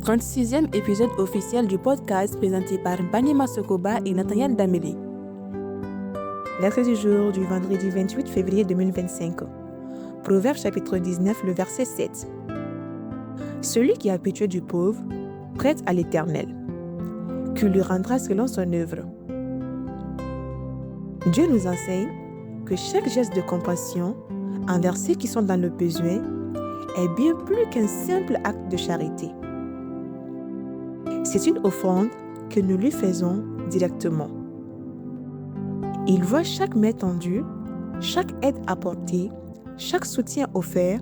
36e épisode officiel du podcast présenté par Ba Nema SOGOBA Nathanael DEMBELE. Verset du jour du vendredi 28 février 2025. Proverbe chapitre 19, le verset 7. Celui qui a pitié du pauvre prête à l'Éternel, qui lui rendra selon son œuvre. Dieu nous enseigne que chaque geste de compassion envers ceux qui sont dans le besoin est bien plus qu'un simple acte de charité. C'est une offrande que nous lui faisons directement. Il voit chaque main tendue, chaque aide apportée, chaque soutien offert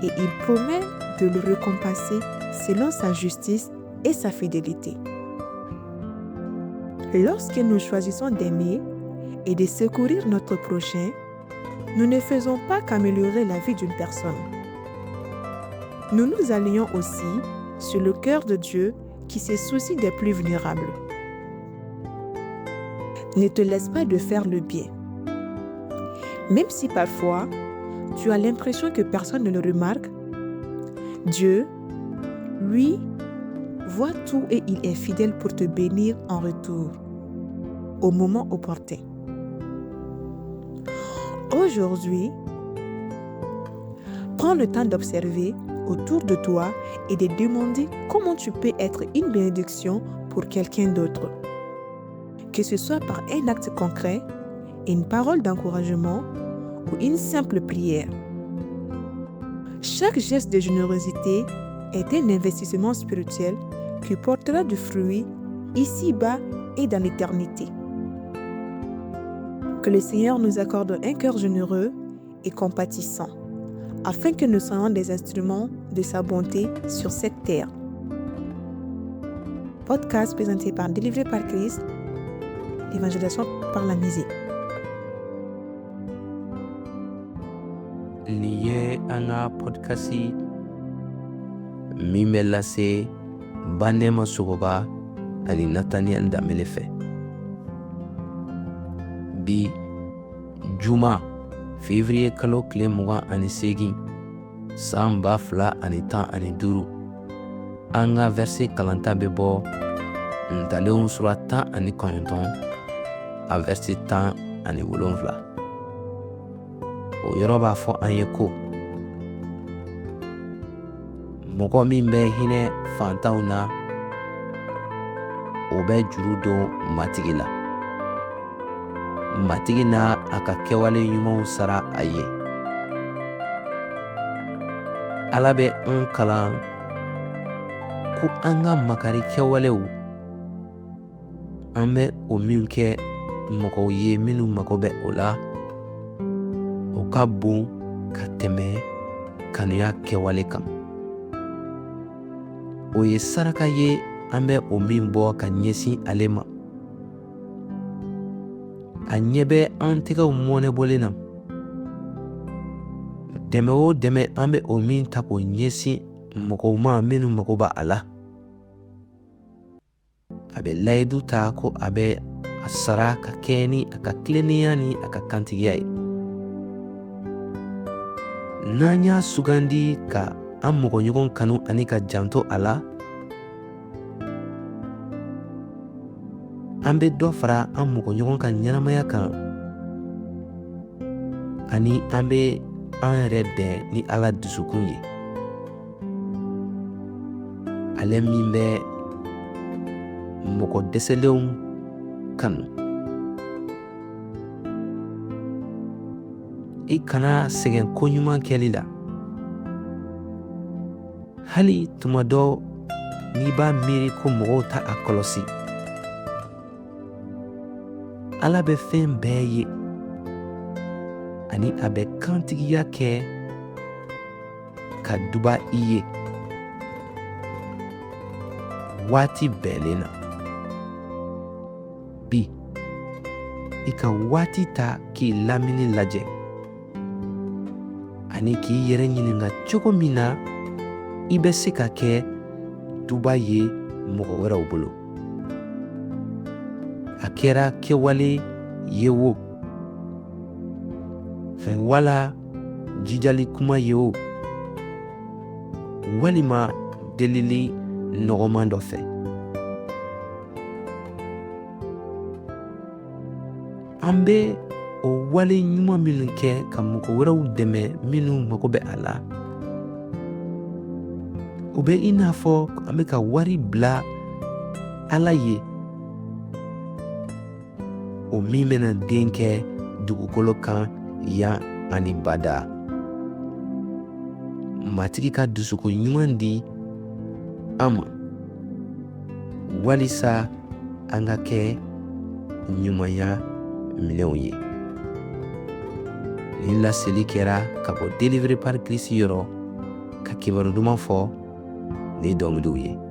et il promet de le récompenser selon sa justice et sa fidélité. Lorsque nous choisissons d'aimer et de secourir notre prochain, nous ne faisons pas qu'améliorer la vie d'une personne. Nous nous alignons aussi sur le cœur de Dieu qui se soucie des plus vulnérables. Ne te laisse pas de faire le bien. Même si parfois, tu as l'impression que personne ne le remarque, Dieu, lui, voit tout et il est fidèle pour te bénir en retour, au moment opportun. Aujourd'hui, prends le temps d'observer autour de toi et de demander comment tu peux être une bénédiction pour quelqu'un d'autre. Que ce soit par un acte concret, une parole d'encouragement ou une simple prière. Chaque geste de générosité est un investissement spirituel qui portera du fruit ici-bas et dans l'éternité. Que le Seigneur nous accorde un cœur généreux et compatissant, afin que nous soyons des instruments de sa bonté sur cette terre. Podcast présenté par Délivré par Christ, l'évangélisation par la musique. Lié anga podcasti mimelase Ba Nema SOGOBA Nathanael DEMBELE bi juma février kalo kile 28 san 2015 an ka verset kalanta bɛ bɔ ntalenw sura 19 a verset 17. O yɔrɔ b'a fɔ an ye ko mɔgɔ min bɛ hinɛ fantanw na o bɛ juru don matigi la. Matigi n'a a ka kɛwale ɲumanw sara a ye. Ala bɛ an kalan ko an ka makari kɛwalew an bɛ o min kɛ mɔgɔw ye minnu mago bɛ o la, o ka bon ka tɛmɛ kanuya kɛwale kan. O ye saraka ye an bɛ o min bɔ ka ɲɛsin ale ma. A ɲɛ bɛ an tɛgɛw mɔnɛbɔlen na. Dɛmɛ o dɛmɛ an bɛ o min ta k'o ɲɛsin mɔgɔw ma minnu mago b'a a la. A bɛ layidu ta ko a bɛ a sara ka kɛ ni a ka tilennenya ni a ka kantigiya ye. N'an y'a sugandi ka an mɔgɔɲɔgɔn kanu ani ka janto a la, an bɛ dɔ fara an mɔgɔɲɔgɔn ka ɲɛnamaya kan ani an bɛ an yɛrɛ bɛn ni Ala dusukun ye. Ale min bɛ mɔgɔ dɛsɛlenw kanu. I kana sɛgɛn koɲuman kɛli la. Hali tuma dɔ n'i b'a miiri ko mɔgɔw ta a kɔlɔsi, Ala bɛ fɛn bɛɛ ye ani a bɛ kantigiya kɛ ka duba i ye waati bɛɛlen na. Bi i ka waati ta k'i lamini lajɛ ani k'i yɛrɛ ɲininka cogo min na i bɛ se ka kɛ duba ye mɔgɔ wɛrɛw bolo. A kɛra kɛwale ye o, fɛn wala jijali kuma ye o, walima delili nɔgɔman dɔ fɛ. An bɛ o wale ɲuman minnu kɛ ka mɔgɔ wɛrɛw dɛmɛ minnu mago bɛ a la. O bɛ i n'a fɔ an bɛ ka wari bila Ala ye, o min bɛna den kɛ dugukolo kan yan ani bada. Matigi ka dusukun ɲuman di an ma walisa an ka kɛ ɲumanya minɛnw ye. Ni laseli kɛra ka bɔ Délivré par Christ yɔrɔ ka kibaru duman fɔ ni dɔnkiliw ye.